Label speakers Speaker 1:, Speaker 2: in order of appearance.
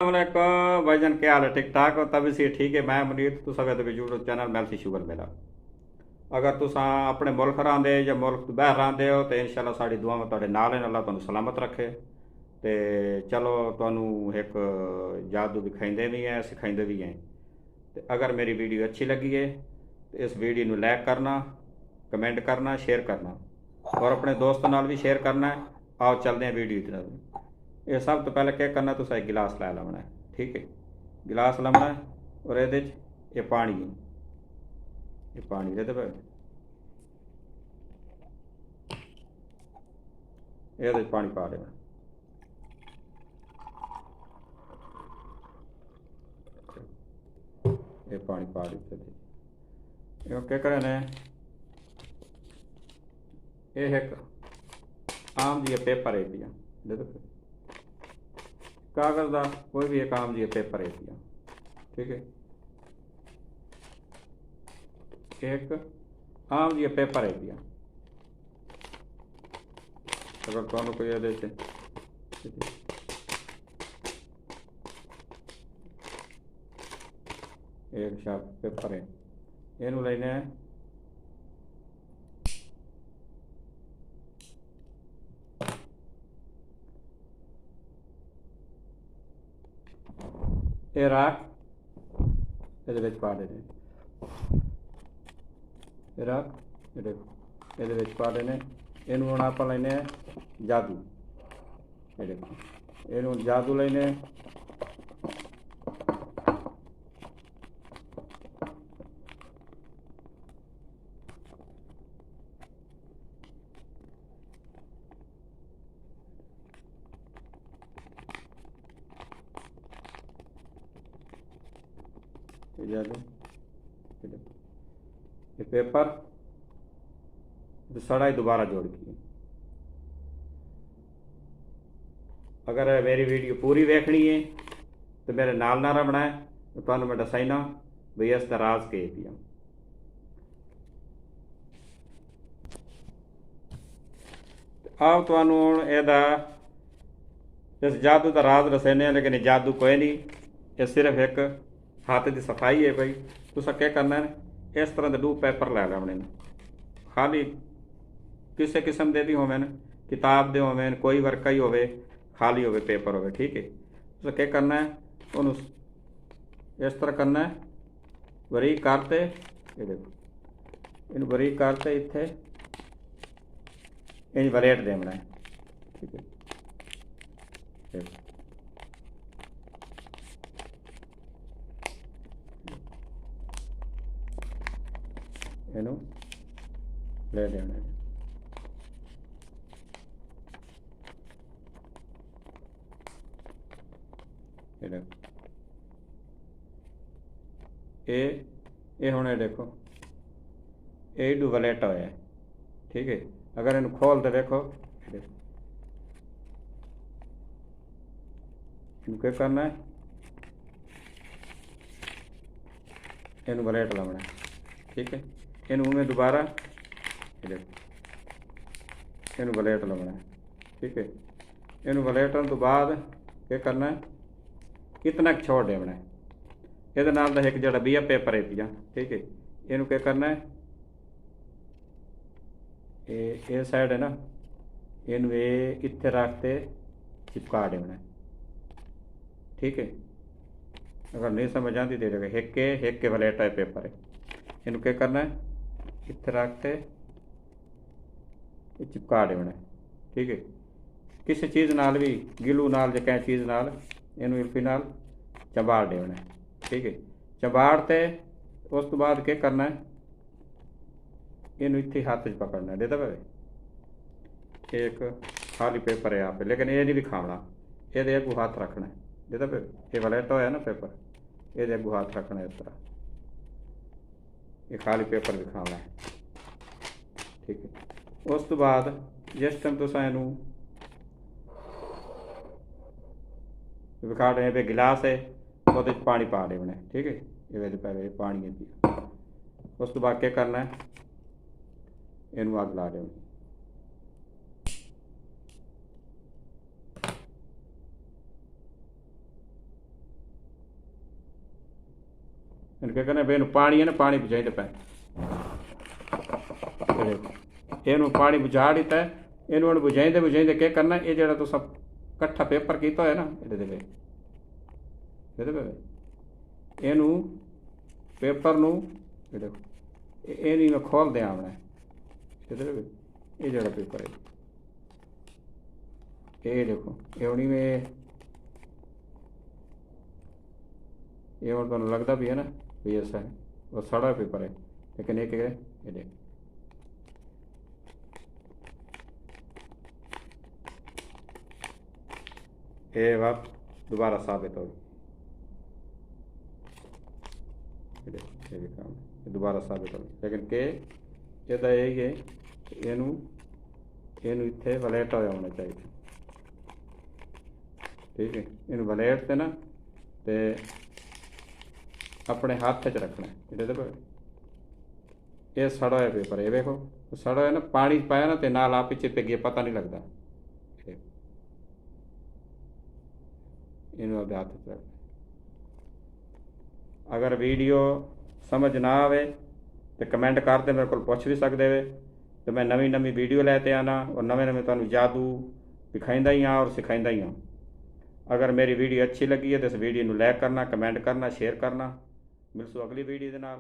Speaker 1: अस्सलामुअलैकुम भाईजान, क्या हाल है? ठीक ठाक हो? तभी से ठीक है। मैं मुनीर तुसा वे यूट्यूब चैनल मैलसी शुगर मेरा। अगर तुसा अपने मुल्क रहिंदे या मुल्क तो बाहर रहिंदे हो तो इंशाल्लाह साड़ी दुआवां तुहाडे नाल हैं। अल्लाह तुहानू सलामत रखे। ते चलो तुहानू एक जादू दिखाइंदे भी हैं, सिखाइंदे भी हैं। ते अगर मेरी वीडियो अच्छी लगी है तो इस वीडियो नू लाइक करना, कमेंट करना, शेयर करना और अपने दोस्तों नाल भी शेयर करना है। आओ चलते हैं वीडियो की तरफ। ये सब तो पहले क्या करना, तुसा एक गिलास लै लैना है। ठीक है, गिलास लैना है और ये पानी है। ये पानी दे पे ये पानी पा देना। ये पानी पा दिते ये क्या करें। ये एक आम जी पेपर है पिया, दे कागज़ का कोई भी एक आम जी पेपर है पिया। ठीक है, एक आम जी पेपर है पिया। अगर तुहानू कोई ये एक शाप पेपर है, इनू लेने ये राख ये पा देने। ये राख ये देखो ये पा देने। इनू हम आप लेने जादू। ये देखो इनू जादू लेने। ये जादू ये देखो ये पेपर तो सड़ा ही दोबारा जोड़ की। अगर मेरी वीडियो पूरी देखनी है तो मेरे नाल ना रमना है। तो तुहानू मैं दसाइना भी इसका राज के पिया। आओ तुहानू हुण एदा इस जादू का राज दसने, लेकिन ये जादू कोई नहीं, ये सिर्फ एक हाथ की सफाई है। भाई तुसा क्या करना है, इस तरह के दो पेपर लै लैने खाली किसी किस्म के भी होवेन, किताब के होवेन, कोई वर्का ही होवे, खाली होवे पेपर होवे। ठीक है, तुसा क्या करना है, उन्होंने इस तरह करना है, बरीक करते। ये देखो इन बरीक करते इत्थे इंज वलेट देना है। ठीक है, देखो इनू ले देना है। ये देखो ये हुण देखो ये डू वलेट होया है। ठीक है, अगर इन खोल तो देखो इन क्या करना है, इन वलेट लाना है। ठीक है, इन में दोबारा देखो इन वलेट लाना है। ठीक है, इन वलेटन तो बाद क्या करना है, कितना छोड़ देना है। ये नाल दा एक जड़ा बिया पेपर है पिया। ठीक है, इनू क्या करना है, ये साइड है ना, इन वे इत्थे रखते चिपका देना है। ठीक है, अगर नहीं समझ आती दे देगा एक के वलेटा है पेपर है। इनू क्या करना है, इत्थे रखते चिपका देना है। ठीक है, किसी चीज़ नाल भी गिलू नाल या कैं चीज़ नाल इनू इल्फी नाल चंबाड़ देना है। ठीक है, चंबाड़ते उस तो बाद क्या करना है, इनू इत्थे हाथ च पकड़ना है। देता पे एक खाली पेपर है यहाँ पे, लेकिन ये नहीं भी खाना, ये अगू हाथ रखना है। देता पे ये वलेटा होया ना पेपर, ये अगू हाथ रखना है इस तरह। ये खाली पेपर भी खाना है। ठीक है, उस तो बाद जिस टाइम तुसा इनू विखा रहे पे गिलास है वो पानी पा देना है। ठीक है, ये पहले पानी है पिया। उस तो बाद क्या करना है, इनू अग ला देनी। ਇਹਨੂੰ ਕੀ ਕਰਨਾ ਵੀ ਇਹਨੂੰ ਪਾਣੀ ਹੈ ਨਾ ਪਾਣੀ ਬੁਝਾਈਂਦੇ ਪਏ ਇਹਨੂੰ ਪਾਣੀ ਬੁਝਾ ਦਿੱਤਾ ਇਹਨੂੰ ਹੁਣ ਬੁਝਾਈਂਦੇ ਕੀ ਕਰਨਾ ਇਹ ਜਿਹੜਾ ਤੁਸੀਂ ਇਕੱਠਾ ਪੇਪਰ ਕੀਤਾ ਹੋਇਆ ਨਾ ਇਹਦੇ ਇਹਨੂੰ ਪੇਪਰ ਨੂੰ ਇਹ ਦੇਖੋ ਇਹ ਨਹੀਂ ਮੈਂ ਖੋਲ ਦਿਆਂ ਆਪਣਾ ਇਹ ਜਿਹੜਾ ਪੇਪਰ ਹੈ ਇਹ ਦੇਖੋ ਇਹ ਹੁਣੀ ਮੈਂ ये और तो लगता भी है ना भी ऐसा है वो सड़ा पेपर है लेकिन एक है ये देख ये बात दोबारा साबित होगी ये भी काम दोबारा साबित होगी लेकिन के ये तो यही है ਇਹਨੂੰ ਇੱਥੇ ਵਲੇਟਾ ਹੋਇਆ ਹੋਣਾ ਚਾਹੀਦਾ ਠੀਕ ਹੈ ਇਹਨੂੰ ਵਲੇਟ ਤੇ ਨਾ ਤੇ अपने हाथ च रखना है देखो ये सड़ा हुआ पेपर है देखो सड़ा हुआ ना पानी पाया ना तो नाल आप पीछे पे गया पता नहीं लगता इन हाथ च रखना अगर वीडियो समझ ना आवे तो कमेंट करते मेरे को पूछ भी सकते वे तो मैं नवी वीडियो लैते आना और नवे तुहानू जादू दिखाइंदा ही हाँ और सिखाइंदा ही हाँ अगर मेरी वीडियो अच्छी लगी है तो इस वीडियो को लाइक करना कमेंट करना शेयर करना मिलसू अगली वीडियो के नाल।